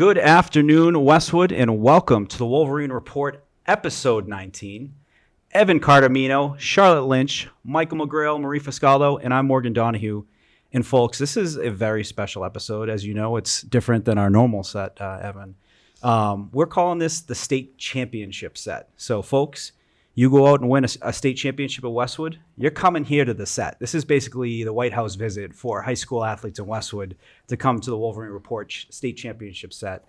Good afternoon, Westwood, and welcome to the Wolverine Report, episode 19. Evan Cardimino, Charlotte Lynch, Michael McGrail, Marie Fiscaldo, and I'm Morgan Donahue. And folks, this is a very special episode. As you know, it's different than our normal set, Evan. We're calling this the state championship set. So, folks, you go out and win a state championship at Westwood, you're coming here to the set. This is basically the White House visit for high school athletes in Westwood to come to the Wolverine Report state championship set.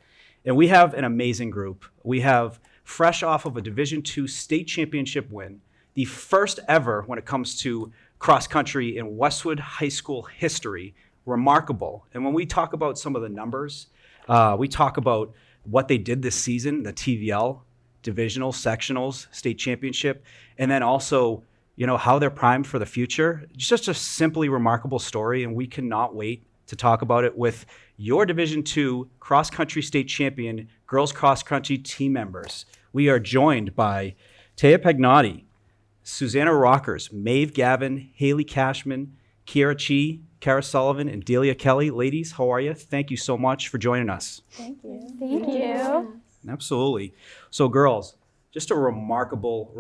And we have an amazing group. We have, fresh off of a Division II state championship win, the first ever when it comes to cross country in Westwood high school history. Remarkable. And when we talk about some of the numbers, we talk about what they did this season, the TVL divisional, sectionals, state championship, and then also, you know, how they're primed for the future. It's just a simply remarkable story, and we cannot wait to talk about it with your Division II cross country state champion girls cross country team members. We are joined by Taya Pagnotti, Susanna Rockers, Maeve Gavin, Haley Cashman, Kiara Chi, Kara Sullivan, and Delia Kelly. Ladies, how are you? Thank you so much for joining us. Thank you. Thank you. Absolutely. So, girls, just a remarkable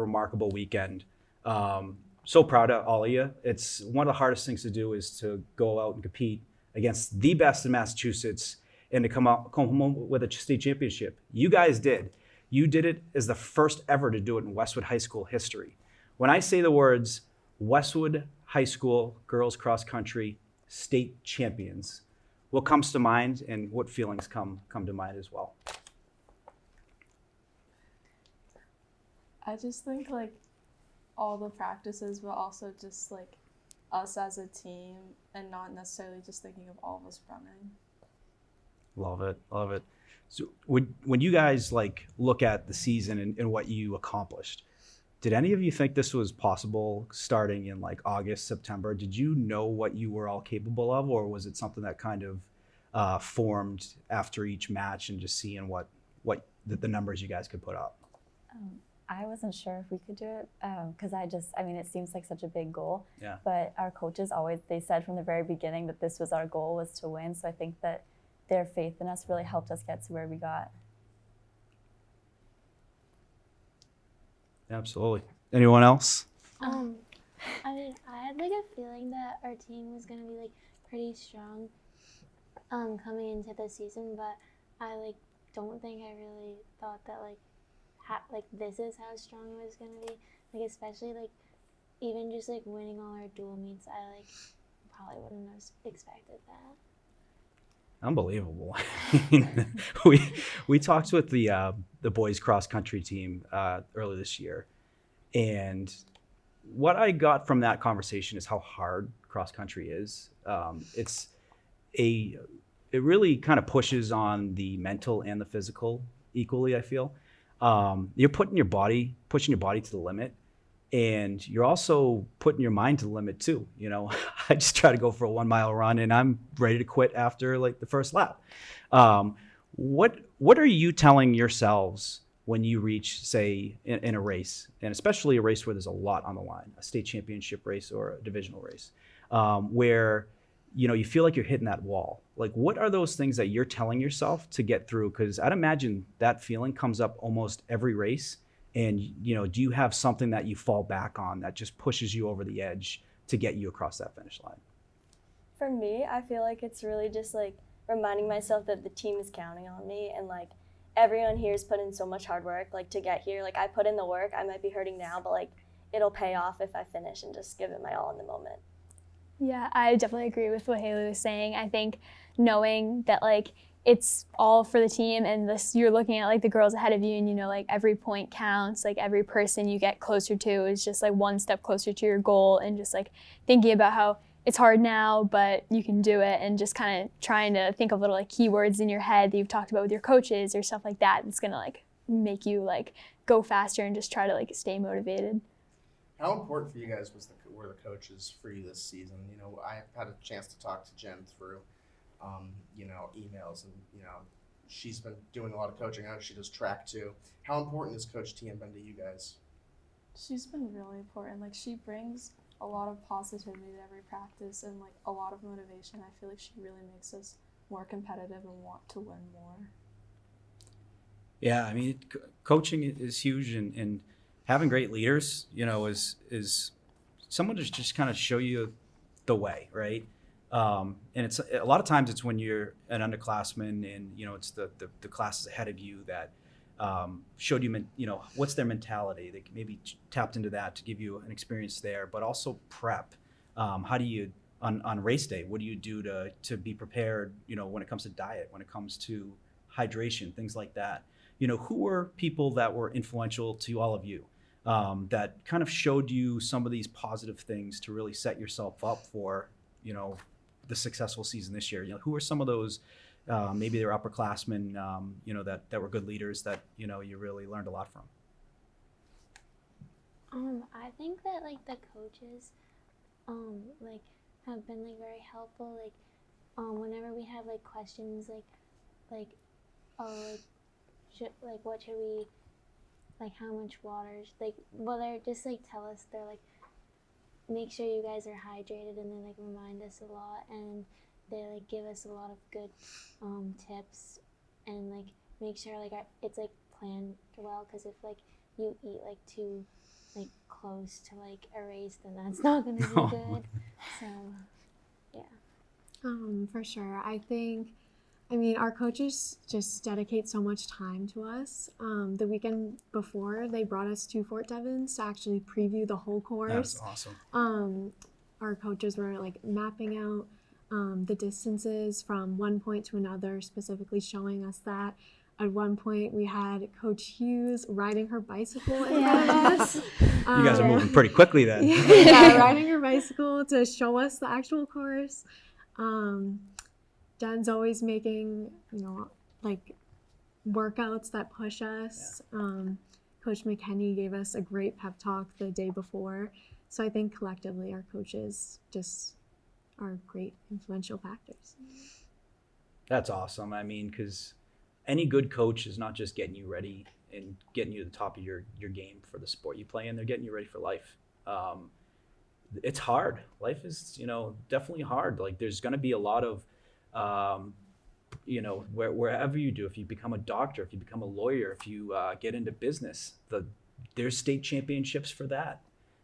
weekend. So proud of all of you. It's one of the hardest things to do is to go out and compete against the best in Massachusetts and to come home with a state championship. You guys did. You did it as the first ever to do it in Westwood High School history. When I say the words Westwood High School Girls Cross Country State Champions, what comes to mind and what feelings come to mind as well? I just think like all the practices, but also just like us as a team and not necessarily just thinking of all of us running. Love it. So when you guys like look at the season and what you accomplished, did any of you think this was possible starting in like August, September? Did you know what you were all capable of, or was it something that kind of formed after each match and just seeing what the numbers you guys could put up? I wasn't sure if we could do it because it seems like such a big goal. Yeah. But our coaches they said from the very beginning that this was our goal, was to win. So I think that their faith in us really helped us get to where we got. Absolutely. Anyone else? I had like a feeling that our team was gonna be like pretty strong coming into the season, but I like don't think I really thought that this is how strong it was gonna be. Like especially like even just like winning all our dual meets, I like probably wouldn't have expected that. Unbelievable. we talked with the boys cross country team earlier this year, and what I got from that conversation is how hard cross country is. It really kind of pushes on the mental and the physical equally, I feel. You're pushing your body to the limit, and you're also putting your mind to the limit too. You know, I just try to go for a 1 mile run and I'm ready to quit after like the first lap. What are you telling yourselves when you reach, say, in a race, and especially a race where there's a lot on the line, a state championship race or a divisional race, where you know you feel like you're hitting that wall? Like, what are those things that you're telling yourself to get through? Because I'd imagine that feeling comes up almost every race. And, you know, do you have something that you fall back on that just pushes you over the edge to get you across that finish line? For me, I feel like it's really just like reminding myself that the team is counting on me, and like everyone here has put in so much hard work like to get here. Like I put in the work. I might be hurting now, but like it'll pay off if I finish and just give it my all in the moment. Yeah, I definitely agree with what Haley was saying. I think knowing that like it's all for the team, and you're looking at like the girls ahead of you, and you know like every point counts, like every person you get closer to is just like one step closer to your goal, and just like thinking about how it's hard now but you can do it, and just kind of trying to think of little like keywords in your head that you've talked about with your coaches or stuff like that that's gonna like make you like go faster and just try to like stay motivated. How important for you guys were the coaches for you this season? You know, I had a chance to talk to Jen through emails, and she's been doing a lot of coaching. I know she does track too. How important has Coach Tian been to you guys? She's been really important. Like she brings a lot of positivity to every practice and like a lot of motivation. I feel like she really makes us more competitive and want to win more. Yeah, I mean, coaching is huge, and having great leaders, is someone to just kind of show you the way, right? And it's a lot of times it's when you're an underclassman, and it's the classes ahead of you that showed you, what's their mentality. They maybe tapped into that to give you an experience there, but also prep. How do you on race day? What do you do to be prepared? When it comes to diet, when it comes to hydration, things like that. Who were people that were influential to all of you, that kind of showed you some of these positive things to really set yourself up for, the successful season this year? Who are some of those, maybe they're upperclassmen, that were good leaders that, you really learned a lot from? I think that like the coaches, like have been like very helpful. Like, whenever we have like questions, what should we, like how much water, they're just like tell us, they're like, make sure you guys are hydrated, and they like remind us a lot, and they like give us a lot of good tips, and like make sure like it's like planned well, because if like you eat like too like close to like a race, then that's not gonna be good. So yeah. For sure. Our coaches just dedicate so much time to us. The weekend before, they brought us to Fort Devens to actually preview the whole course. That's awesome. Our coaches were like mapping out the distances from one point to another, specifically showing us that. At one point, we had Coach Hughes riding her bicycle in front of us. You guys are moving pretty quickly then. Yeah, riding her bicycle to show us the actual course. Jen's always making, like workouts that push us. Yeah. Coach McKenney gave us a great pep talk the day before. So I think collectively our coaches just are great influential factors. That's awesome. I mean, because any good coach is not just getting you ready and getting you to the top of your game for the sport you play in, they're getting you ready for life. It's hard. Life is, definitely hard. Like there's going to be a lot of, wherever you do, if you become a doctor, if you become a lawyer, if you get into business, there's state championships for that,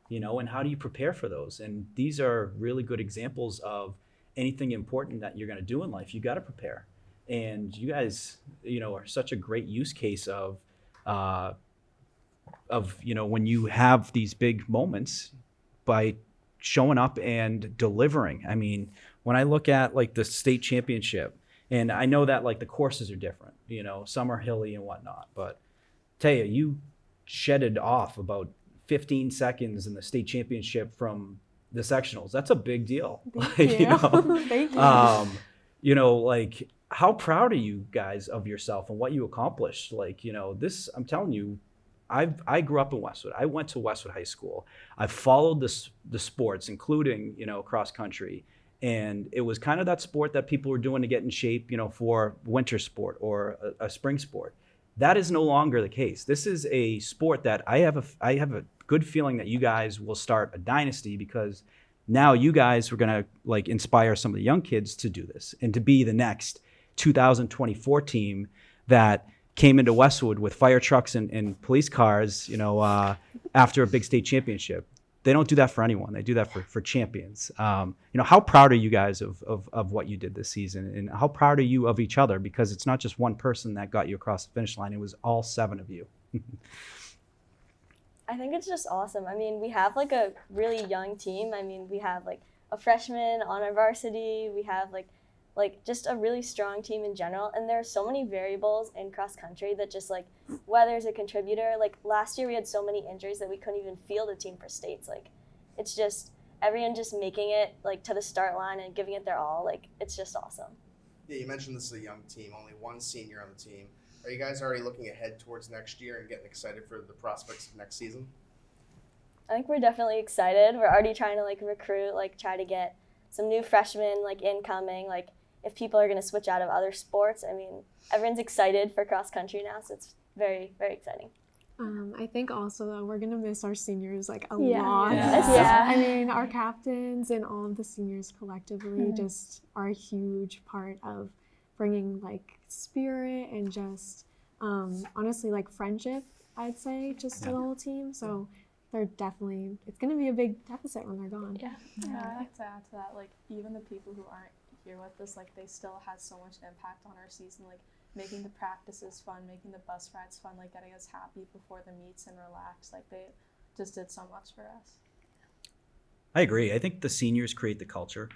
and how do you prepare for those? And these are really good examples of anything important that you're going to do in life. You got to prepare. And you guys, are such a great use case of when you have these big moments by showing up and delivering. I mean, when I look at like the state championship, and I know that like the courses are different, some are hilly and whatnot, but Taya, you shedded off about 15 seconds in the state championship from the sectionals. That's a big deal. Thank you. Like, how proud are you guys of yourself and what you accomplished? Like, this, I'm telling you, I grew up in Westwood. I went to Westwood High School. I followed the sports, including, cross country. And it was kind of that sport that people were doing to get in shape, for winter sport or a spring sport. That is no longer the case. This is a sport that I have a good feeling that you guys will start a dynasty, because now you guys are going to like inspire some of the young kids to do this and to be the next 2024 team that came into Westwood with fire trucks and police cars, after a big state championship. They don't do that for anyone. They do that for champions. How proud are you guys of what you did this season, and how proud are you of each other? Because it's not just one person that got you across the finish line. It was all 7 of you. I think it's just awesome. I mean, we have like a really young team. I mean, we have like a freshman on our varsity. We have like just a really strong team in general. And there are so many variables in cross country that just like weather's a contributor. Like last year we had so many injuries that we couldn't even field a team for states. Like it's just everyone just making it like to the start line and giving it their all. Like it's just awesome. Yeah, you mentioned this is a young team, only one senior on the team. Are you guys already looking ahead towards next year and getting excited for the prospects of next season? I think we're definitely excited. We're already trying to like recruit, like try to get some new freshmen like incoming. Like if people are going to switch out of other sports, I mean, everyone's excited for cross country now, so it's very, very exciting. I think also though we're gonna miss our seniors like a Yeah. lot. Yeah. I mean, our captains and all of the seniors collectively just are a huge part of bringing like spirit and just honestly, like friendship, I'd say, just to the whole team. So they're definitely, it's going to be a big deficit when they're gone. Yeah, I'd like to add to that, like, even the people who aren't here with us, like, they still had so much impact on our season, like, making the practices fun, making the bus rides fun, like, getting us happy before the meets and relaxed. Like, they just did so much for us. I agree. I think the seniors create the culture.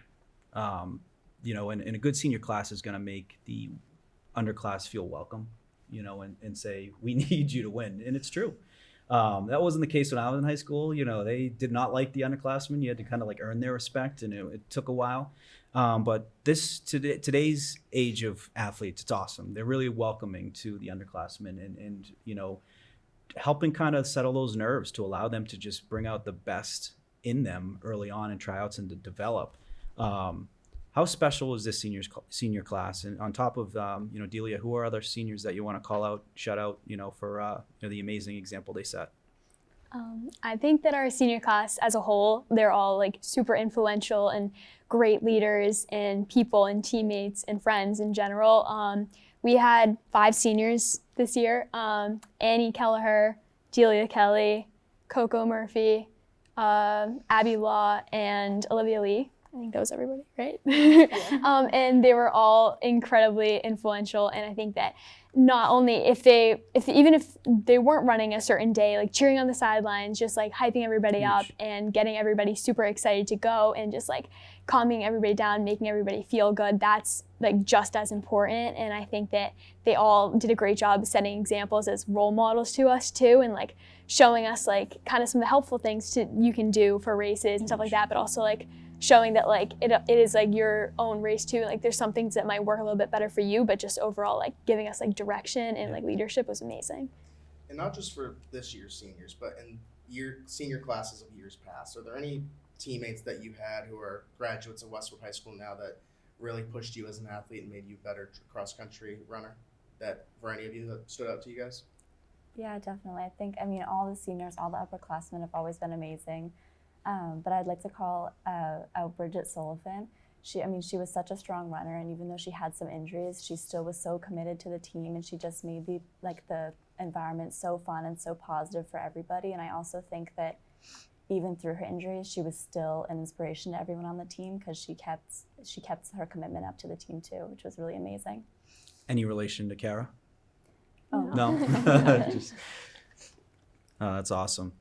You know, and a good senior class is going to make the underclass feel welcome, you know, and say, we need you to win. And it's true. That wasn't the case when I was in high school. You know, they did not like the underclassmen. You had to kind of like earn their respect, and it took a while. But today's age of athletes, it's awesome. They're really welcoming to the underclassmen and you know, helping kind of settle those nerves to allow them to just bring out the best in them early on in tryouts and to develop. How special is this senior class? And on top of you know, Delia, who are other seniors that you want to call out, shout out, you know, for you know, the amazing example they set? I think that our senior class as a whole, they're all like super influential and great leaders and people and teammates and friends in general. We had 5 seniors this year: Annie Kelleher, Delia Kelly, Coco Murphy, Abby Law, and Olivia Lee. I think that was everybody, right? Yeah. And they were all incredibly influential. And I think that not only even if they weren't running a certain day, like cheering on the sidelines, just like hyping everybody up and getting everybody super excited to go and just like calming everybody down, making everybody feel good, that's like just as important. And I think that they all did a great job setting examples as role models to us too, and like showing us like kind of some of the helpful things you can do for races and stuff like that, but also like showing that like it is like your own race too. Like there's some things that might work a little bit better for you, but just overall like giving us like direction and like leadership was amazing. And not just for this year's seniors, but in senior classes of years past, are there any teammates that you had who are graduates of Westwood High School now that really pushed you as an athlete and made you a better cross-country runner, that for any of you that stood out to you guys? Yeah, definitely. I mean, all the seniors, all the upperclassmen have always been amazing. But I'd like to call out Bridget Sullivan. She was such a strong runner, and even though she had some injuries, she still was so committed to the team, and she just made the environment so fun and so positive for everybody. And I also think that even through her injuries, she was still an inspiration to everyone on the team because she kept her commitment up to the team too, which was really amazing. Any relation to Kara? Oh No. That's awesome.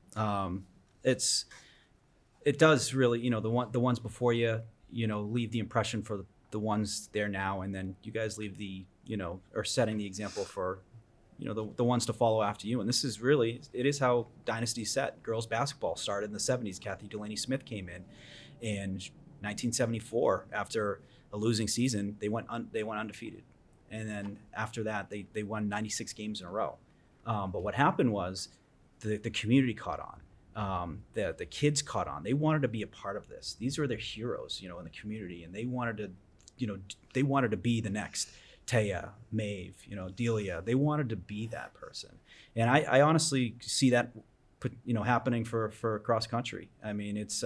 It does really, you know, the ones before you, you know, leave the impression for the ones there now, and then you guys leave the, you know, or setting the example for, you know, the ones to follow after you. And this is really, it is how dynasty set. Girls basketball started in the 70s. Kathy Delaney Smith came in 1974. After a losing season, they went undefeated, and then after that, they won 96 games in a row. But what happened was the community caught on. The kids caught on. They wanted to be a part of this. These were their heroes, you know, in the community, and they wanted to be the next Taya, Maeve, you know, Delia. They wanted to be that person, and I honestly see that, you know, happening for cross country. I mean, it's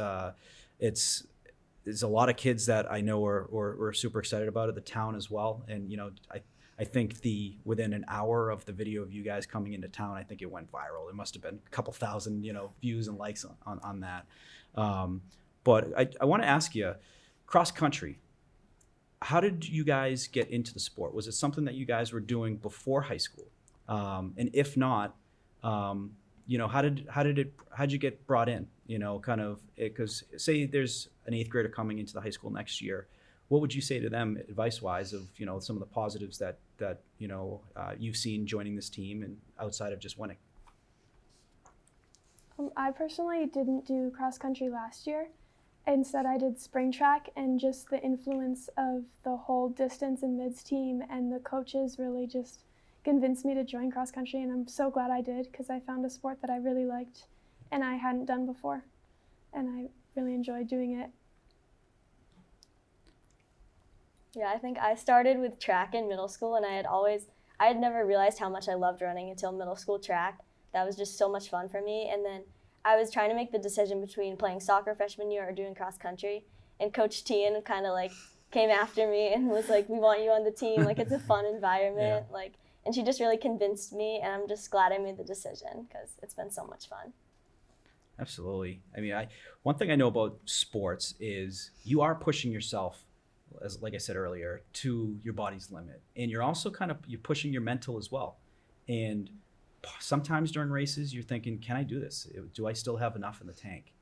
there's a lot of kids that I know are super excited about it. The town as well, and you know, I think within an hour of the video of you guys coming into town, I think it went viral. It must have been a couple thousand, you know, views and likes on that. But I want to ask you, cross country, how did you guys get into the sport? Was it something that you guys were doing before high school? And if not, you know, how'd you get brought in? You know, kind of, because say there's an 8th grader coming into the high school next year. What would you say to them advice-wise of, you know, some of the positives that you know, you've seen joining this team and outside of just winning? I personally didn't do cross country last year. Instead, I did spring track, and just the influence of the whole distance and mids team and the coaches really just convinced me to join cross country, and I'm so glad I did because I found a sport that I really liked and I hadn't done before, and I really enjoyed doing it. Yeah, I think I started with track in middle school, and I had never realized how much I loved running until middle school track. That was just so much fun for me. And then I was trying to make the decision between playing soccer freshman year or doing cross country, and Coach Tian kind of like came after me and was like, "We want you on the team. Like, it's a fun environment. Yeah. Like, and she just really convinced me, and I'm just glad I made the decision because it's been so much fun. Absolutely. I mean, one thing I know about sports is you are pushing yourself, as like I said earlier, to your body's limit, and you're also you're pushing your mental as well. And sometimes during races, you're thinking, "Can I do this? Do I still have enough in the tank?"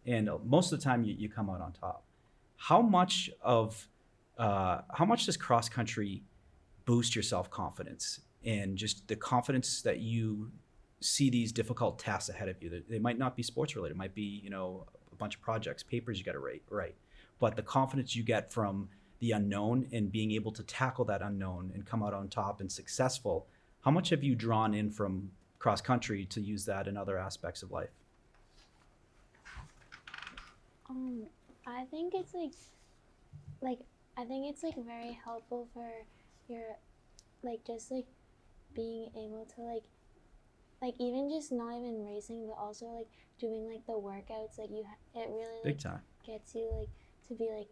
And most of the time, you come out on top. How much does cross country boost your self confidence and just the confidence that you see these difficult tasks ahead of you? They might not be sports related. It might be, a bunch of projects, papers you got to write. But the confidence you get from the unknown and being able to tackle that unknown and come out on top and successful, how much have you drawn in from cross country to use that in other aspects of life? I think it's I think it's very helpful for your just being able to even just not even racing, but also doing the workouts. It really Big time. gets you to be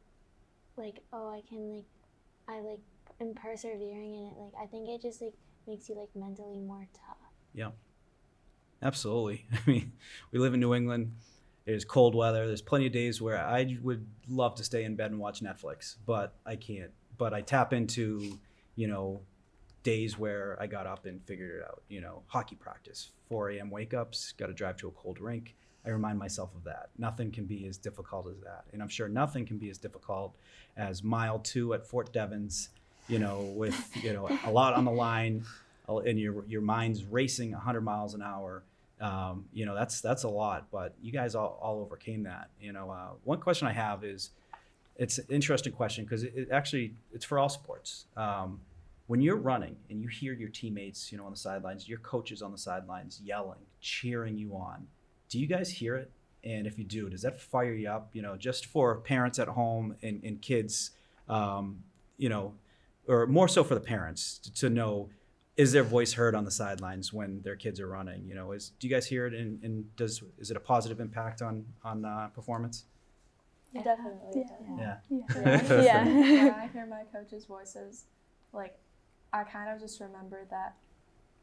oh, I can I am persevering in it. I think it just makes you mentally more tough. Yeah, absolutely. I mean, we live in New England. There's cold weather. There's plenty of days where I would love to stay in bed and watch Netflix, but I can't. But I tap into, days where I got up and figured it out. Hockey practice, 4 a.m. wake-ups, got to drive to a cold rink. I remind myself of that. Nothing can be as difficult as that. And I'm sure nothing can be as difficult as mile 2 at Fort Devens, with, a lot on the line, and your mind's racing 100 miles an hour. That's a lot, but you guys all overcame that. One question I have is, it's an interesting question because it's for all sports. When you're running and you hear your teammates, on the sidelines, your coaches on the sidelines yelling, cheering you on, do you guys hear it? And if you do, does that fire you up? Just for parents at home and kids, or more so for the parents to know, is their voice heard on the sidelines when their kids are running? Do you guys hear it? And is it a positive impact on performance? Yeah. Definitely. Yeah. Yeah. When I hear my coaches' voices, I kind of just remember that,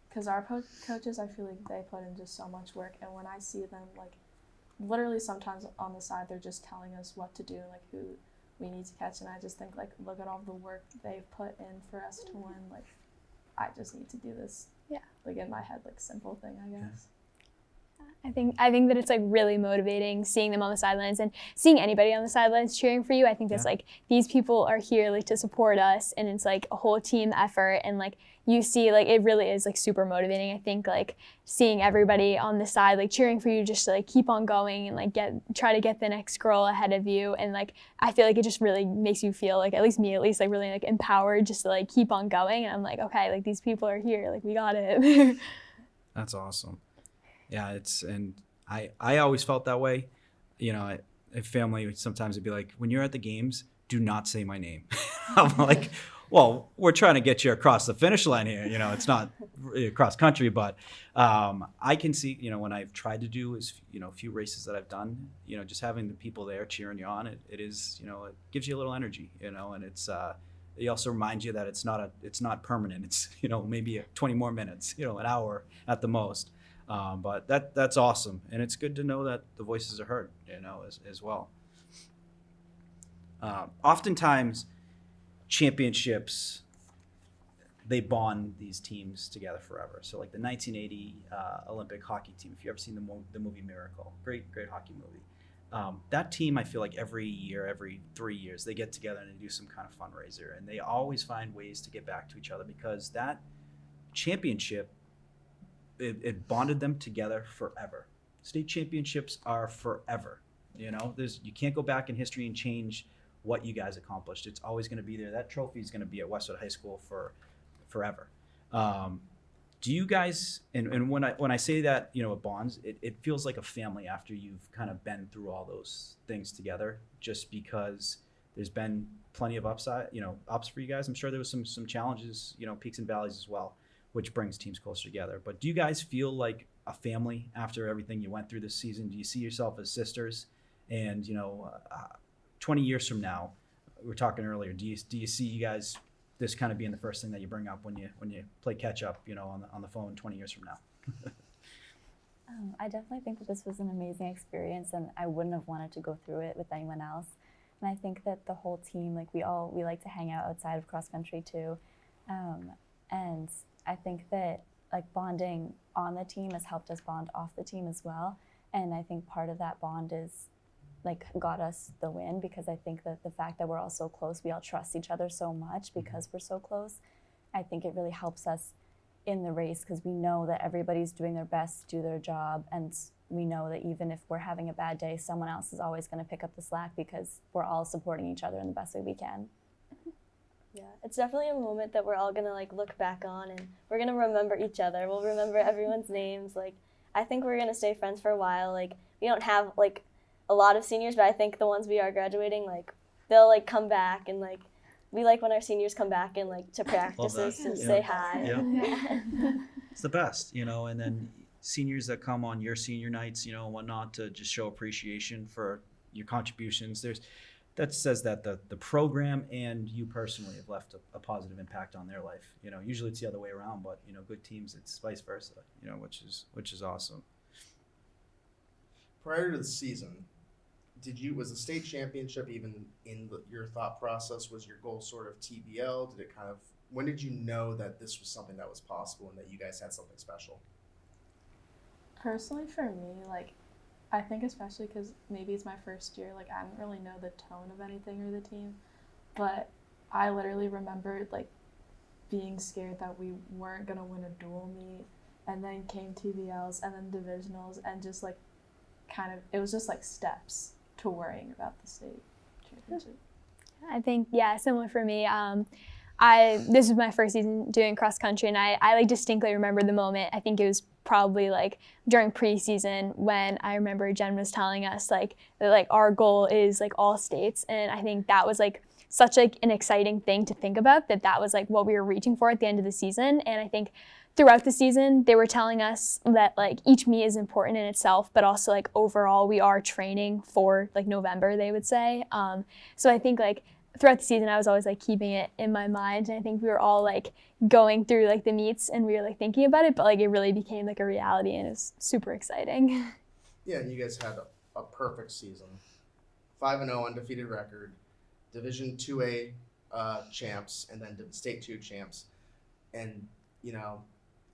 because our coaches, I feel like they put in just so much work, and when I see them, literally sometimes on the side, they're just telling us what to do and who we need to catch, and I just think look at all the work they've put in for us to win. I just need to do this. Yeah. In my head, simple thing, I guess. I think that it's really motivating seeing them on the sidelines and seeing anybody on the sidelines cheering for you. I think that's these people are here to support us, and it's a whole team effort, and you see it really is super motivating. I think seeing everybody on the side cheering for you just to keep on going and try to get the next girl ahead of you, and I feel it just really makes you feel at least me really empowered just to keep on going, and I'm okay, these people are here, we got it. That's awesome. Yeah, and I always felt that way. Family sometimes would be when you're at the games, do not say my name. I'm well, we're trying to get you across the finish line here. It's not cross country, but I can see, when I've tried to do a few races that I've done, just having the people there cheering you on, it is, it gives you a little energy, and it's, it also reminds you that it's not permanent. It's, maybe 20 more minutes, an hour at the most. But that's awesome, and it's good to know that the voices are heard, as well. Oftentimes, championships, they bond these teams together forever. So, the 1980 Olympic hockey team. If you ever seen the movie Miracle, great hockey movie. That team, I feel every year, every 3 years, they get together and they do some kind of fundraiser, and they always find ways to get back to each other because that championship. It bonded them together forever. State championships are forever. You can't go back in history and change what you guys accomplished. It's always going to be there. That trophy is going to be at Westwood High School for forever. Do you guys? And when I say that, it bonds. It feels like a family after you've kind of been through all those things together. Just because there's been plenty of ups for you guys. I'm sure there was some challenges, peaks and valleys as well, which brings teams closer together. But do you guys feel like a family after everything you went through this season? Do you see yourself as sisters? And 20 years from now, we were talking earlier, do you see you guys this kind of being the first thing that you bring up when you play catch up, on the phone 20 years from now? I definitely think that this was an amazing experience, and I wouldn't have wanted to go through it with anyone else. And I think that the whole team, like we like to hang out outside of cross country too, and I think that like bonding on the team has helped us bond off the team as well. And I think part of that bond is like got us the win, because I think that the fact that we're all so close, we all trust each other so much because we're so close. I think it really helps us in the race, because we know that everybody's doing their best to do their job, and we know that even if we're having a bad day, someone else is always going to pick up the slack because we're all supporting each other in the best way we can. Yeah, it's definitely a moment that we're all gonna like look back on, and we're gonna remember each other. We'll remember everyone's names. Like, I think we're gonna stay friends for a while. Like, we don't have like a lot of seniors, but I think the ones we are graduating, like they'll like come back, and like we like when our seniors come back and like to practices to say hi. Yeah. It's the best, and then seniors that come on your senior nights, whatnot, to just show appreciation for your contributions. That says that the program and you personally have left a positive impact on their life. Usually it's the other way around, but good teams, it's vice versa. Which is awesome. Prior to the season, was the state championship even in your thought process? Was your goal sort of TVL? When did you know that this was something that was possible and that you guys had something special? Personally, for me, like, I think especially because maybe it's my first year, like, I didn't really know the tone of anything or the team, but I literally remembered, like, being scared that we weren't going to win a dual meet, and then came TVLs, and then divisionals, and just, like, it was just, like, steps to worrying about the state championship. I think, yeah, similar for me. This was my first season doing cross country, and I like distinctly remember the moment. I think it was probably like during preseason when I remember Jen was telling us like that like our goal is like all states, and I think that was like such like an exciting thing to think about, that was like what we were reaching for at the end of the season. And I think throughout the season they were telling us that like each meet is important in itself, but also like overall we are training for like November, they would say. So I think like throughout the season I was always like keeping it in my mind, and I think we were all like going through like the meets and we were like thinking about it, but like it really became like a reality, and it's super exciting. Yeah, and you guys had a perfect season. 5-0 undefeated record, Division 2A champs, and then State 2 champs. And,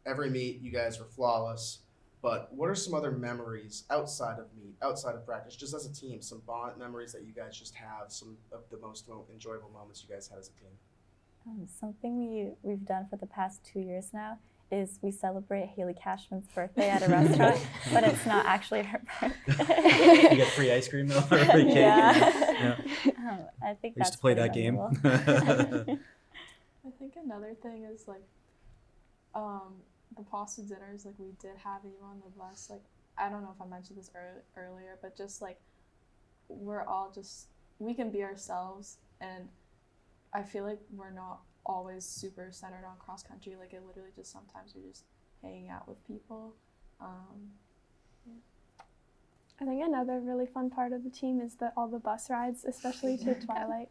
every meet you guys were flawless. But what are some other memories outside of meet, outside of practice, just as a team, some bond memories that you guys just have, some of the most enjoyable moments you guys had as a team? Something we've done for the past 2 years now is we celebrate Haley Cashman's birthday at a restaurant, but it's not actually her birthday. You get free ice cream though, or free cake. Yeah. I think We used that's to play that pretty game. memorable. I think another thing is like the pasta dinners, like we did have even on the bus. Like, I don't know if I mentioned this earlier, but just like we can be ourselves, and I feel like we're not always super centered on cross country. Like, it literally just sometimes we're just hanging out with people. I think another really fun part of the team is all the bus rides, especially to Twilight.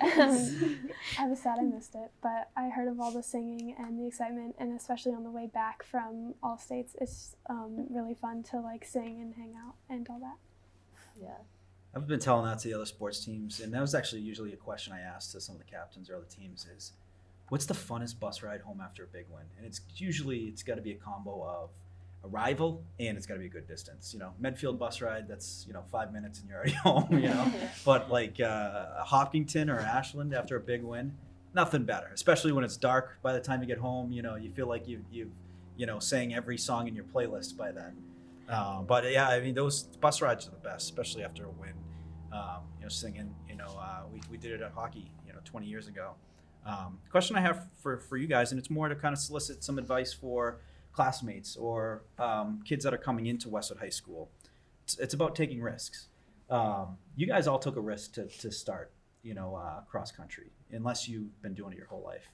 I was sad I missed it, but I heard of all the singing and the excitement, and especially on the way back from all states, it's really fun to like sing and hang out and all that. Yeah. I've been telling that to the other sports teams, and that was actually usually a question I asked to some of the captains or other teams is, what's the funnest bus ride home after a big win? And it's got to be a combo of arrival and it's got to be a good distance. Medfield bus ride, that's 5 minutes and you're already home. Yeah. But like Hopkinton or Ashland after a big win, nothing better. Especially when it's dark by the time you get home. You feel like you've sang every song in your playlist by then. But yeah, I mean those bus rides are the best, especially after a win. Singing. We did it at hockey 20 years ago. Question I have for you guys, and it's more to kind of solicit some advice for classmates or kids that are coming into Westwood High School. It's about taking risks. You guys all took a risk to start, cross country, unless you've been doing it your whole life,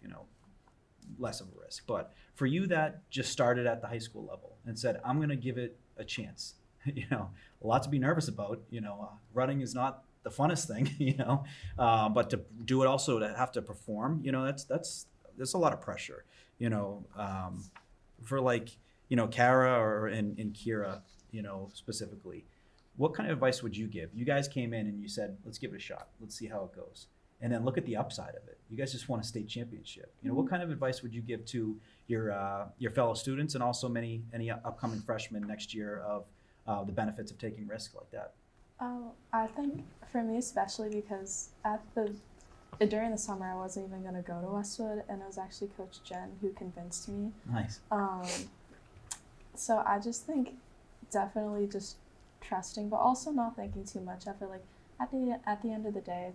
less of a risk. But for you that just started at the high school level and said, I'm going to give it a chance, a lot to be nervous about. Running is not the funnest thing, but to do it also to have to perform, that's a lot of pressure, for like, Kara or and Kira, specifically. What kind of advice would you give? You guys came in and you said, let's give it a shot. Let's see how it goes. And then look at the upside of it. You guys just won a state championship. What kind of advice would you give to your fellow students and also any upcoming freshmen next year of the benefits of taking risks like that? I think for me especially, because during the summer I wasn't even going to go to Westwood, and it was actually Coach Jen who convinced me. Nice. So I just think definitely just trusting, but also not thinking too much. I feel like at the end of the day,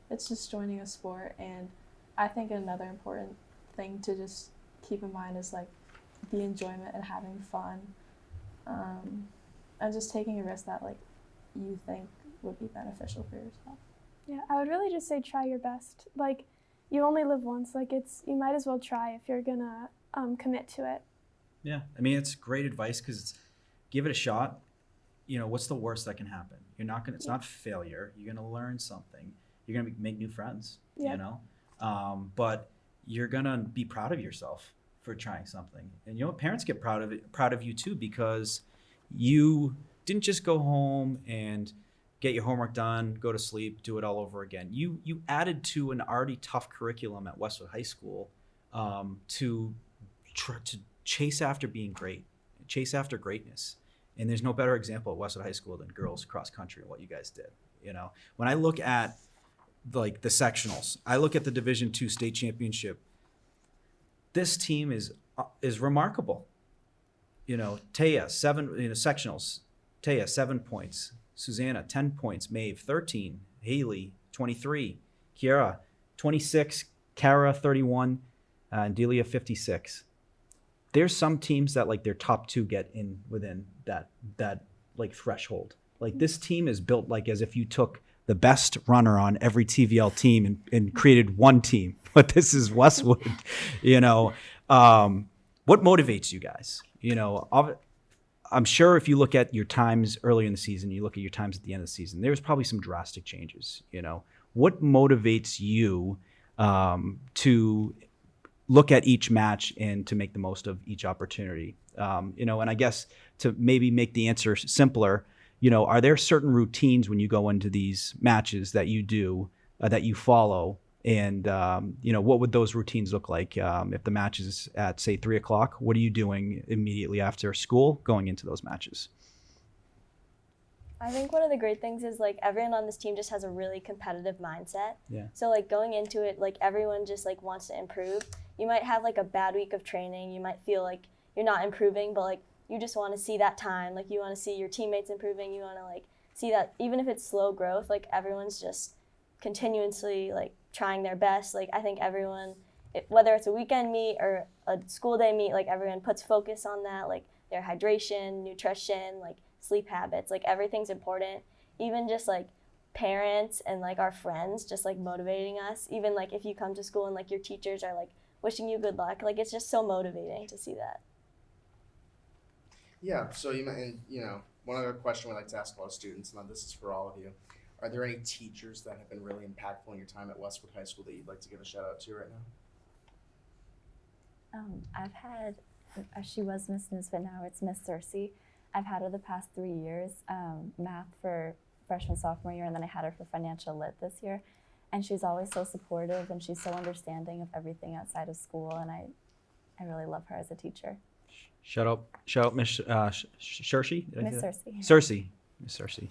it's just joining a sport, and I think another important thing to just keep in mind is like the enjoyment and having fun, and just taking a risk that like you think would be beneficial for yourself. Yeah, I would really just say try your best. Like, you only live once. Like, you might as well try if you're gonna commit to it. Yeah, I mean, it's great advice because give it a shot. What's the worst that can happen? It's not failure. You're gonna learn something. You're gonna make new friends. Yep. But you're gonna be proud of yourself for trying something. And parents get proud of you too, because you didn't just go home and get your homework done, go to sleep, do it all over again. You added to an already tough curriculum at Westwood High School to chase after being great, chase after greatness. And there's no better example at Westwood High School than girls cross country and what you guys did. When I look at like the sectionals, I look at the Division II state championship. This team is remarkable. Taya, sectionals. Taya, 7 points. Susanna, 10 points. Maeve, 13. Haley, 23. Kiara, 26. Kara, 31. And Delia, 56. There's some teams that like their top two get in within that like threshold. Like this team is built like as if you took the best runner on every TVL team and created one team. But this is Westwood. What motivates you guys? I'm sure if you look at your times earlier in the season, you look at your times at the end of the season, there's probably some drastic changes. What motivates you to look at each match and to make the most of each opportunity? And I guess to maybe make the answer simpler, are there certain routines when you go into these matches that you do, that you follow? And, what would those routines look like? If the match is at, say, 3 o'clock, what are you doing immediately after school going into those matches? I think one of the great things is like everyone on this team just has a really competitive mindset. Yeah. So like going into it, like everyone just like wants to improve. You might have like a bad week of training. You might feel like you're not improving, but like you just want to see that time. Like you want to see your teammates improving. You want to like see that even if it's slow growth, like everyone's just continuously like trying their best. Like I think everyone, whether it's a weekend meet or a school day meet, like everyone puts focus on that, like their hydration, nutrition, like sleep habits, like everything's important. Even just like parents and like our friends just like motivating us. Even like if you come to school and like your teachers are like wishing you good luck, like it's just so motivating to see that. Yeah, so one other question we like to ask a lot of students, and this is for all of you. Are there any teachers that have been really impactful in your time at Westwood High School that you'd like to give a shout out to right now? I've had, she was Miss Nisbet, now it's Miss Cersei. I've had her the past 3 years, math for freshman, sophomore year, and then I had her for financial lit this year. And she's always so supportive, and she's so understanding of everything outside of school, and I really love her as a teacher. Shout out Miss Cersei? Miss Cersei. Cersei. Miss Cersei.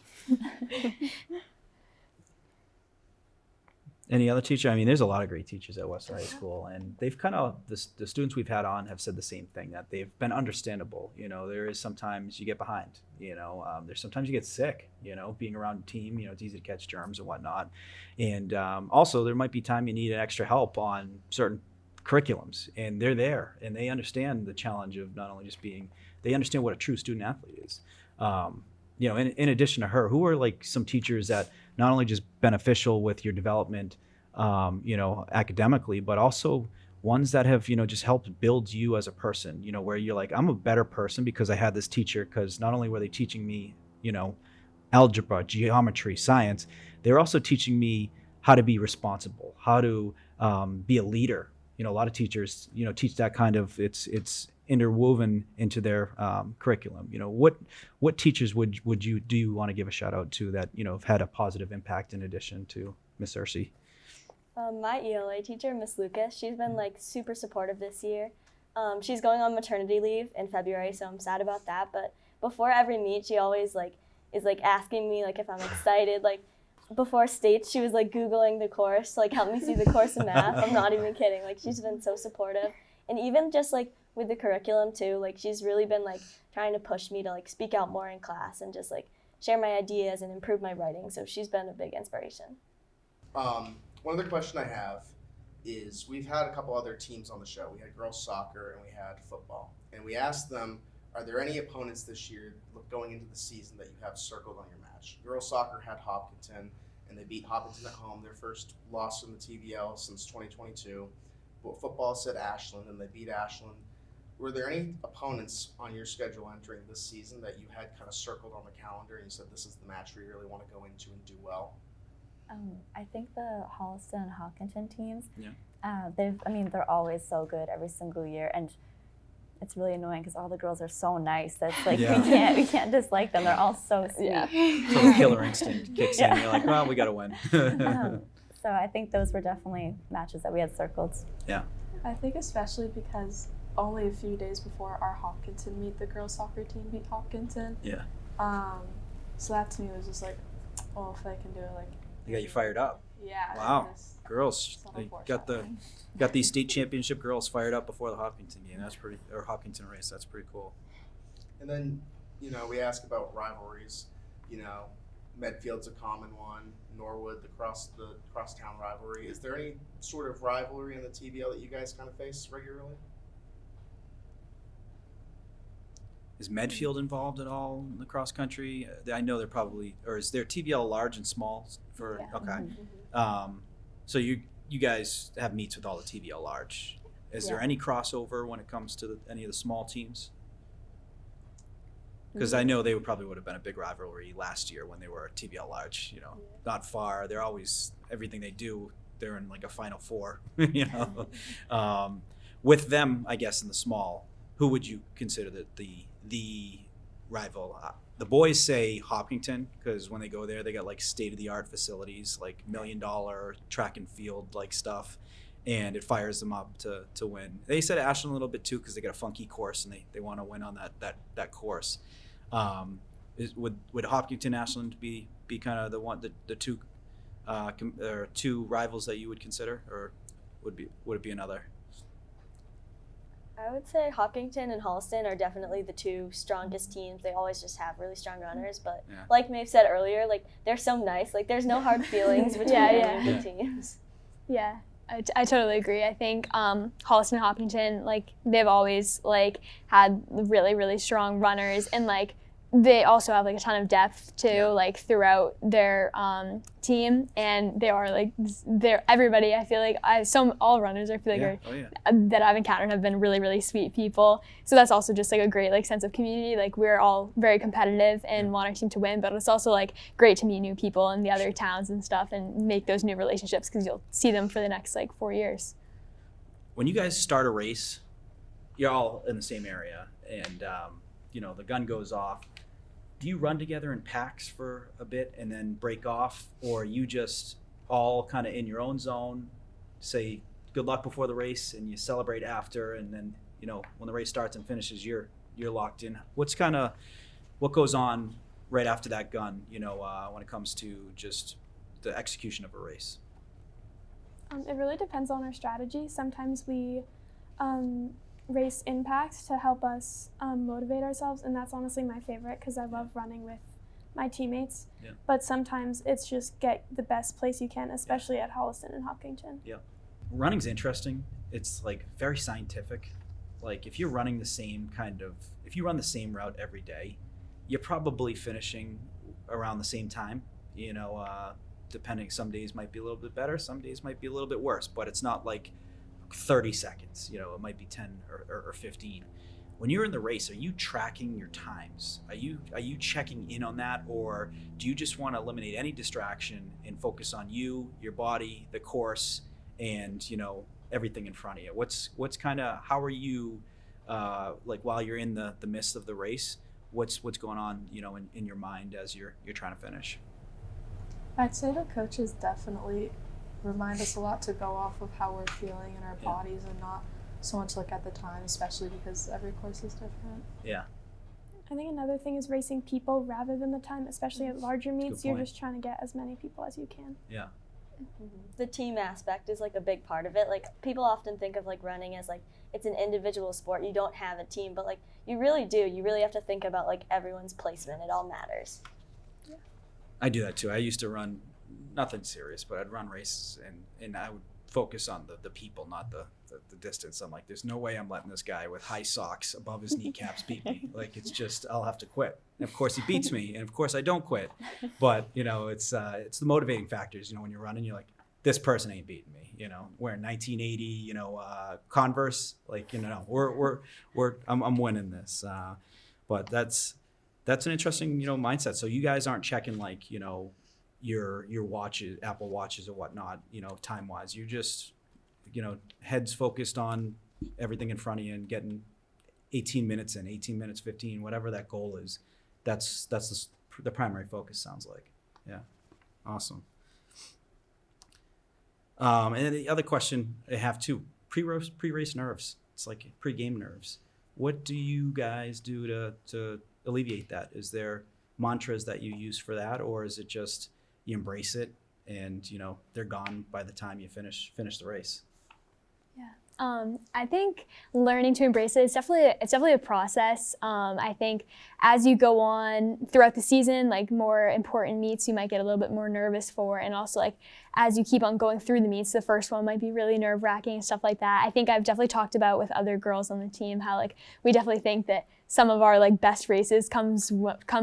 Any other teacher? I mean, there's a lot of great teachers at Westwood High School, and they've kind of, the students we've had on have said the same thing, that they've been understandable. There is sometimes you get behind, there's sometimes you get sick, being around a team, it's easy to catch germs and whatnot. And also there might be time you need extra help on certain curriculums, and they're there, and they understand the challenge of not only just they understand what a true student athlete is. In addition to her, who are like some teachers that not only just beneficial with your development, academically, but also ones that have, just helped build you as a person, where you're like, I'm a better person because I had this teacher, because not only were they teaching me, algebra, geometry, science, they're also teaching me how to be responsible, how to be a leader. A lot of teachers, teach that kind of, it's interwoven into their curriculum. What teachers do you want to give a shout out to that, have had a positive impact in addition to Miss Ursi? My ELA teacher, Miss Lucas, she's been like super supportive this year. She's going on maternity leave in February, so I'm sad about that. But before every meet, she always is asking me if I'm excited. Before states, she was Googling the course, help me see the course in math. I'm not even kidding. She's been so supportive, and even just with the curriculum too. She's really been trying to push me to speak out more in class and just share my ideas and improve my writing. So she's been a big inspiration. One other question I have is we've had a couple other teams on the show. We had girls soccer and we had football. And we asked them, are there any opponents this year going into the season that you have circled on your match? Girls soccer had Hopkinton, and they beat Hopkinton at home, their first loss in the TVL since 2022. But football said Ashland, and they beat Ashland. Were there any opponents on your schedule entering this season that you had kind of circled on the calendar and you said this is the match where you really want to go into and do well? I think the Holliston and Hopkinton teams, Yeah. They're always so good every single year, and it's really annoying because all the girls are so nice. That's Yeah. we can't dislike them. They're all so sweet. Yeah. So the killer instinct kicks in. You're like, well, we got to win. So I think those were definitely matches that we had circled. Yeah. I think especially because only a few days before our Hopkinton meet, the girls soccer team beat Hopkinton. Yeah. So that to me was just well, if they can do it, They got you fired up. yeah. Wow. it's Girls, not they unfortunate. got these state championship girls fired up before the Hopkinton game. Or Hopkinton race. That's pretty cool. And then, we ask about rivalries. Medfield's a common one. Norwood, the crosstown rivalry. Is there any sort of rivalry in the TVL that you guys kind of face regularly? Is Medfield involved at all in the cross country? I know they're probably, or is there TVL large and small for? Yeah. Okay. So you guys have meets with all the TVL large. Is there any crossover when it comes to any of the small teams? Because I know they probably would have been a big rivalry last year when they were TVL large. Not far. They're always, everything they do, they're in a Final Four. With them, I guess in the small, who would you consider the rival? The boys say Hopkinton because when they go there, they got state-of-the-art facilities, $1 million track and field stuff, and it fires them up to win. They said Ashland a little bit too because they got a funky course and they want to win on that course. Would Hopkinton Ashland be kind of the two rivals that you would consider, or would it be another? I would say Hopkinton and Holliston are definitely the two strongest teams. They always just have really strong runners, but Yeah. like Maeve said earlier, they're so nice. There's no hard feelings between any of the teams. Yeah, I totally agree. I think Holliston and Hopkinton, they've always had really, really strong runners, and they also have a ton of depth too, throughout their team, and they are they're everybody. I feel all runners I feel Yeah. are, Oh, yeah. that I've encountered have been really, really sweet people. So that's also just a great sense of community. We're all very competitive and want our team to win, but it's also great to meet new people in the other towns and stuff and make those new relationships because you'll see them for the next 4 years. When you guys start a race, you're all in the same area, and the gun goes off. Do you run together in packs for a bit and then break off, or are you just all kind of in your own zone, say good luck before the race and you celebrate after, and then when the race starts and finishes you're locked in? What goes on right after that gun, when it comes to just the execution of a race? It really depends on our strategy. Sometimes we race impacts to help us motivate ourselves, and that's honestly my favorite because I love running with my teammates. Yeah. But sometimes it's just get the best place you can, especially at Holliston and Hopkinton. Yeah. Running's interesting. It's very scientific. If you're running if you run the same route every day, you're probably finishing around the same time. Depending, some days might be a little bit better, some days might be a little bit worse, but it's not 30 seconds, it might be 10 or 15. when you're in the race, are you tracking your times? Are you checking in on that, or do you just want to eliminate any distraction and focus on you, your body, the course, and everything in front of you? What's kind of, how are you like while you're in the midst of the race? What's going on in your mind as you're trying to finish? I'd say the coaches definitely remind us a lot to go off of how we're feeling in our bodies and not so much look at the time, especially because every course is different. Yeah. I think another thing is racing people rather than the time, especially at larger meets. You're just trying to get as many people as you can. Yeah. The team aspect is like a big part of it. Like people often think of like running as like it's an individual sport. You don't have a team, but like you really do. You really have to think about like everyone's placement. It all matters. Yeah. I do that too. I used to run nothing serious, but I'd run races and I would focus on the people, not the distance. I'm like, there's no way I'm letting this guy with high socks above his kneecaps beat me. Like, it's just, I'll have to quit. And of course he beats me, and of course I don't quit. But it's the motivating factors. When you're running, you're like, this person ain't beating me. Wearing 1980, Converse. Like, I'm winning this. But that's an interesting mindset. So you guys aren't checking like your watches, Apple Watches or whatnot, time wise. You're just heads focused on everything in front of you and getting 18 minutes in, 18 minutes, 15, whatever that goal is. That's the primary focus, sounds like. Yeah. Awesome. And then the other question I have too, pre-race nerves. It's like pre-game nerves. What do you guys do to alleviate that? Is there mantras that you use for that, or is it just you embrace it and they're gone by the time you finish the race? I think learning to embrace it, it's definitely a process. I think as you go on throughout the season, like more important meets you might get a little bit more nervous for, and also like as you keep on going through the meets, the first one might be really nerve-wracking and stuff like that. I think I've definitely talked about with other girls on the team how like we definitely think that some of our like best races come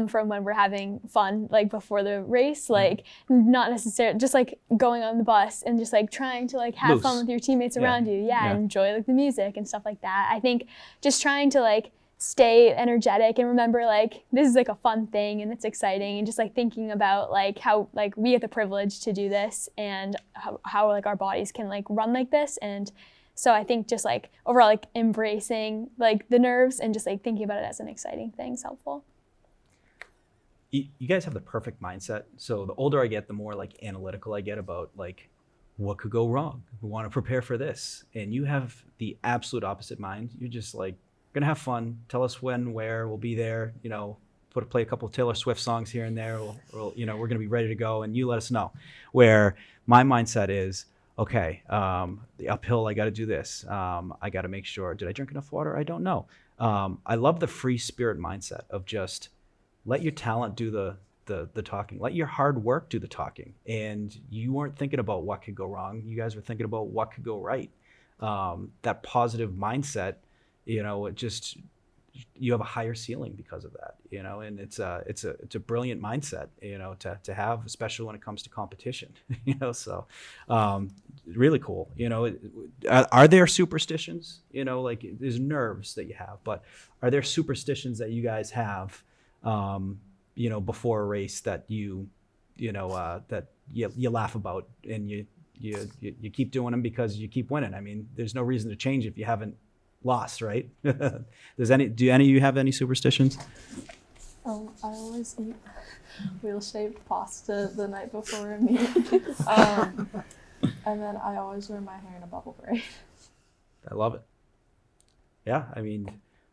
from when we're having fun like before the race, like not necessarily just like going on the bus and just like trying to like have fun with your teammates around you, and enjoy like the music and stuff like that. I think just trying to like stay energetic and remember like this is like a fun thing and it's exciting, and just like thinking about like how like we get the privilege to do this and how like our bodies can like run like this. And so I think just like overall like embracing like the nerves and just like thinking about it as an exciting thing is helpful. You guys have the perfect mindset. So the older I get, the more like analytical I get about like what could go wrong. We want to prepare for this. And you have the absolute opposite mind. You're just like, gonna have fun. Tell us when, where, we'll be there. Play a couple of Taylor Swift songs here and there. We're gonna be ready to go, and you let us know. Where my mindset is, okay, the uphill, I got to do this. I got to make sure. Did I drink enough water? I don't know. I love the free spirit mindset of just let your talent do the talking. Let your hard work do the talking. And you weren't thinking about what could go wrong. You guys were thinking about what could go right. That positive mindset. It just, you have a higher ceiling because of that, and it's a brilliant mindset, to have, especially when it comes to competition, so really cool. Are there superstitions, like there's nerves that you have, but are there superstitions that you guys have, before a race that you laugh about and you keep doing them because you keep winning? I mean, there's no reason to change if you haven't lost, right? Do any of you have any superstitions? I always eat wheel-shaped pasta the night before a meet. And then I always wear my hair in a bubble braid. I love it. Yeah, I mean,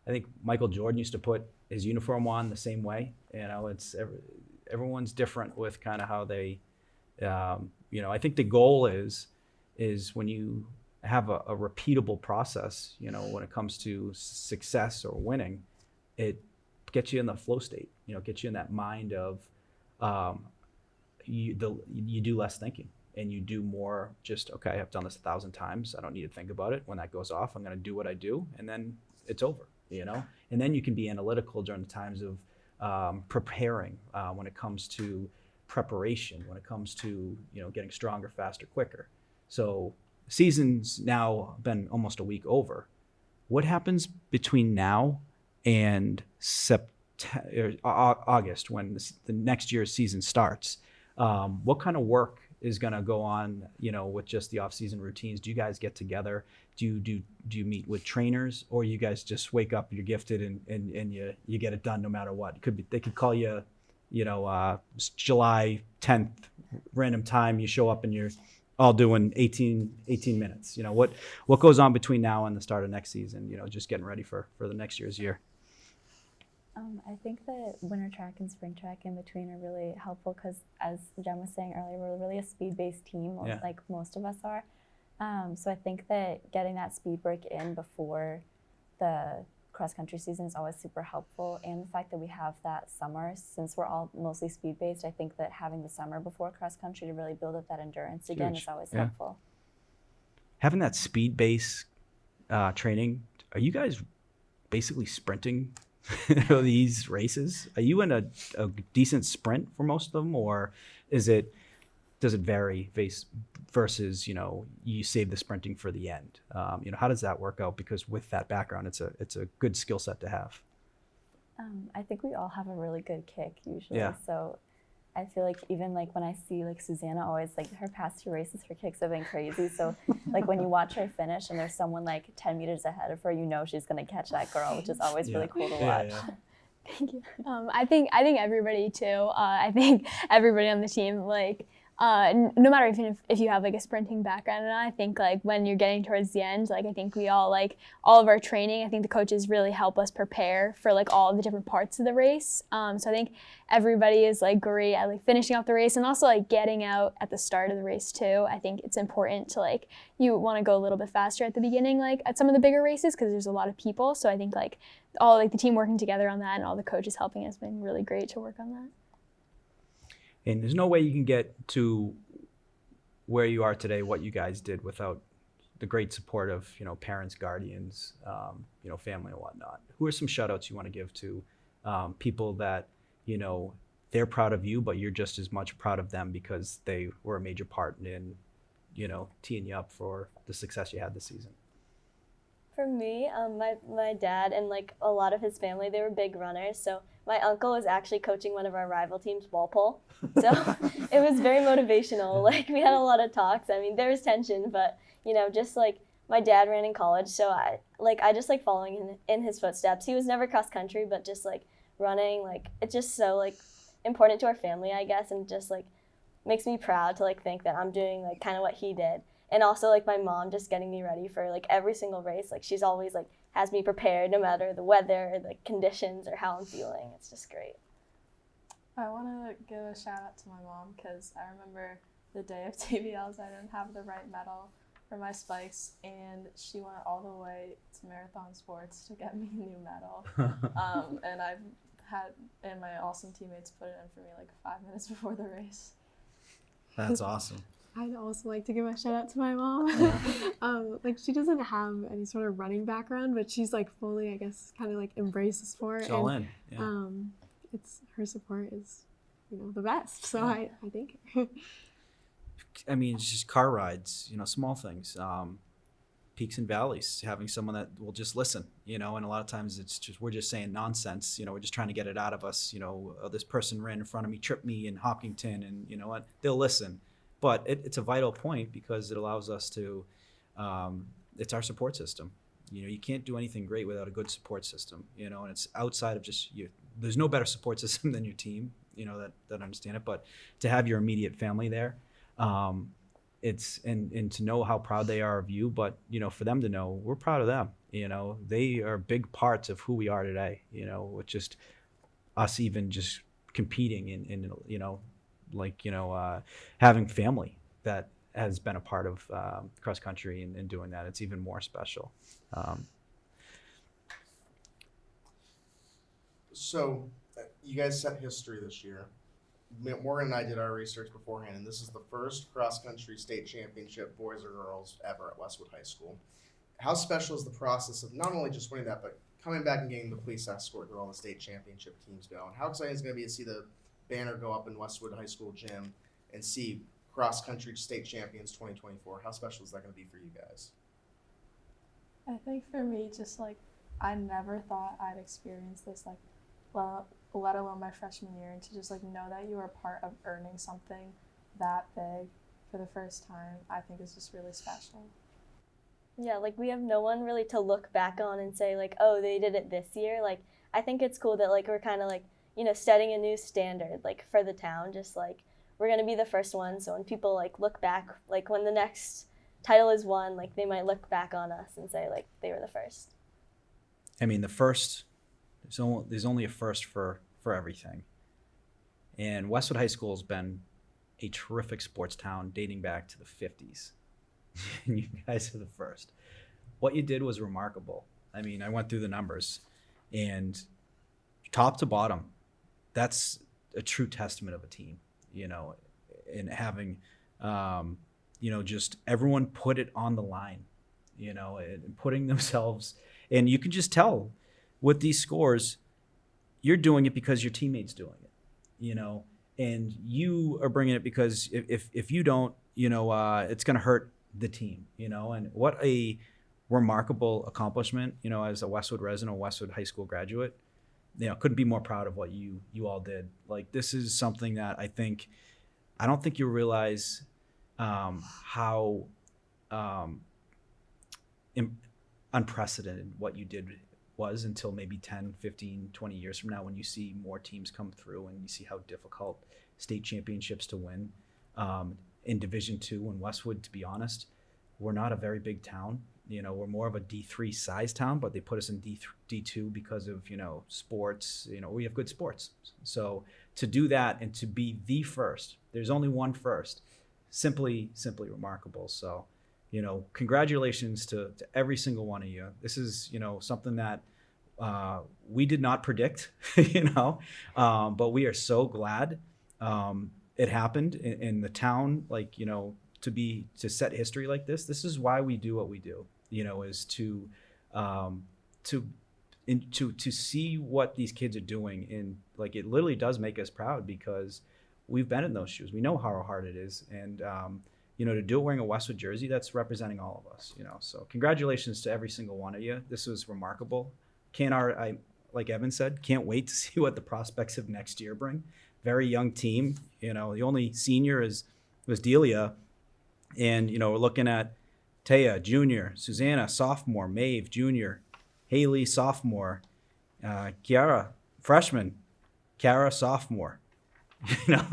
I think Michael Jordan used to put his uniform on the same way. It's everyone's different with kind of how they, I think the goal is when you have a repeatable process, when it comes to success or winning, it gets you in the flow state, gets you in that mind of you do less thinking and you do more just, okay, I've done this 1,000 times. I don't need to think about it. When that goes off, I'm going to do what I do, and then it's over, and then you can be analytical during the times of preparing, when it comes to preparation, when it comes to, getting stronger, faster, quicker. So season's now been almost a week over. What happens between now and August when the next year's season starts. What kind of work is going to go on, with just the off-season routines? Do you guys get together? Do you meet with trainers, or you guys just wake up, you're gifted, and you get it done no matter what? They could call you, July 10th, random time, you show up and you're all doing 18 minutes. What goes on between now and the start of next season, just getting ready for the next year's year? I think that winter track and spring track in between are really helpful because, as Jen was saying earlier, we're really a speed-based team, like most of us are. So I think that getting that speed break in before the cross-country season is always super helpful. And the fact that we have that summer, since we're all mostly speed-based, I think that having the summer before cross-country to really build up that endurance again is always helpful. Having that speed-based training, are you guys basically sprinting these races? Are you in a decent sprint for most of them, or does it vary versus you save the sprinting for the end? How does that work out? Because with that background, it's a good skill set to have. I think we all have a really good kick usually. Yeah. So I feel like even like when I see like Susanna, always like her past 2 races, her kicks have been crazy. So like when you watch her finish and there's someone like 10 meters ahead of her, she's gonna catch that girl, which is always really cool to watch. Thank you. I think everybody too. I think everybody on the team, like, no matter even if you have like a sprinting background or not, I think like when you're getting towards the end, like I think we all, like all of our training, I think the coaches really help us prepare for like all the different parts of the race. So I think everybody is like great at like finishing off the race and also like getting out at the start of the race too. I think it's important to like, you want to go a little bit faster at the beginning, like at some of the bigger races, because there's a lot of people. So I think like all like the team working together on that and all the coaches helping has been really great to work on that. And there's no way you can get to where you are today, what you guys did, without the great support of, parents, guardians, family and whatnot. Who are some shout outs you want to give to people that, they're proud of you, but you're just as much proud of them because they were a major part in, teeing you up for the success you had this season? For me, my dad and like a lot of his family, they were big runners. So my uncle was actually coaching one of our rival teams, wall pole. So it was very motivational. Like we had a lot of talks. I mean, there was tension, but just like my dad ran in college, so I just like following in his footsteps. He was never cross country, but just like running, like it's just so like important to our family, I guess, and just like makes me proud to like think that I'm doing like kind of what he did. And also like my mom just getting me ready for like every single race. Like she's always like has me prepared no matter the weather or the conditions or how I'm feeling. It's just great. I want to give a shout out to my mom because I remember the day of TVLs, I didn't have the right medal for my spikes, and she went all the way to Marathon Sports to get me a new medal. And my awesome teammates put it in for me like 5 minutes before the race. That's awesome. I'd also like to give a shout out to my mom. Like she doesn't have any sort of running background, but she's like fully, I guess, kind of like embraced the sport. It's all in. Yeah. It's her support is, the best. So Yeah. I think. I mean, it's just car rides, small things, peaks and valleys, having someone that will just listen, and a lot of times we're just saying nonsense, we're just trying to get it out of us, this person ran in front of me, tripped me in Hopkinton, and you know what, they'll listen. But it's a vital point because it allows us to, it's our support system. You can't do anything great without a good support system, and it's outside of just you. There's no better support system than your team, that understand it. But to have your immediate family there, it's and to know how proud they are of you, but for them to know we're proud of them. They are big parts of who we are today. With just us even just competing in having family that has been a part of cross country and doing that, it's even more special. So you guys set history this year. Morgan and I did our research beforehand, and this is the first cross country state championship, boys or girls, ever at Westwood High School. How special is the process of not only just winning that, but coming back and getting the police escort that all the state championship teams go? And how exciting is it going to be to see the banner go up in Westwood High School gym and see cross country state champions 2024? How special is that going to be for you guys? I think for me, just like I never thought I'd experience this, like, let alone my freshman year, and to just like know that you are part of earning something that big for the first time, I think is just really special. Yeah, like we have no one really to look back on and say like, oh, they did it this year. Like I think it's cool that like we're kind of like, you know, setting a new standard like for the town. Just like we're gonna be the first one. So when people like look back, like when the next title is won, like they might look back on us and say like they were the first. I mean, the first, there's only a first for everything. And Westwood High School has been a terrific sports town dating back to the 50s. And you guys are the first. What you did was remarkable. I mean, I went through the numbers, and top to bottom, that's a true testament of a team, you know, and having, you know, just everyone put it on the line, you know, and putting themselves, and you can just tell with these scores, you're doing it because your teammate's doing it, you know, and you are bringing it because if you don't, you know, it's going to hurt the team, you know. And what a remarkable accomplishment, you know, as a Westwood resident, a Westwood High School graduate, you know, couldn't be more proud of what you all did. Like, this is something that I don't think you realize how unprecedented what you did was until maybe 10, 15, 20 years from now, when you see more teams come through and you see how difficult state championships to win. In Division II in Westwood, to be honest, we're not a very big town. You know, we're more of a D3 size town, but they put us in D2 because of, you know, sports. You know, we have good sports. So to do that and to be the first, there's only one first, simply remarkable. So, you know, congratulations to every single one of you. This is, you know, something that we did not predict, you know, but we are so glad it happened in the town. Like, you know, to set history like this. This is why we do what we do, you know, is to see what these kids are doing. And like, it literally does make us proud because we've been in those shoes. We know how hard it is. And, you know, to do it wearing a Westwood jersey, that's representing all of us, you know. So congratulations to every single one of you. This was remarkable. Like Evan said, can't wait to see what the prospects of next year bring. Very young team, you know. The only senior was Delia, and you know, we're looking at Taya, junior, Susanna, sophomore, Maeve, junior, Haley, sophomore, Kiara, freshman, Kara, sophomore. You know,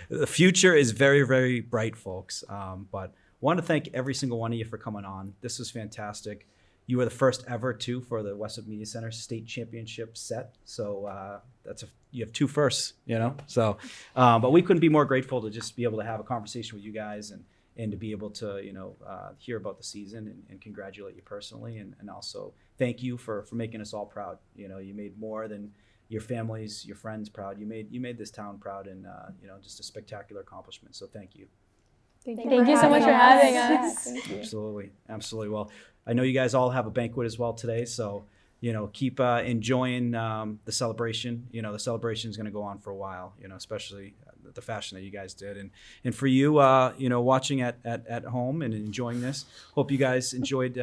the future is very, very bright, folks. But want to thank every single one of you for coming on. This was fantastic. You were the first ever too for the Westwood Media Center state championship set. So you have two firsts, you know. So, but we couldn't be more grateful to just be able to have a conversation with you guys and to be able to, you know, hear about the season and congratulate you personally, and also thank you for making us all proud. You know, you made more than your families, your friends proud. You made this town proud, and you know, just a spectacular accomplishment. So thank you. Thank you so much for having us. Absolutely. Well, I know you guys all have a banquet as well today, so you know, keep enjoying the celebration. You know, the celebration is going to go on for a while. You know, especially the fashion that you guys did, and for you, you know, watching at home and enjoying this. Hope you guys enjoyed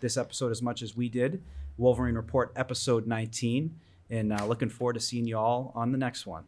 this episode as much as we did. Wolverine Report episode 19, and looking forward to seeing you all on the next one.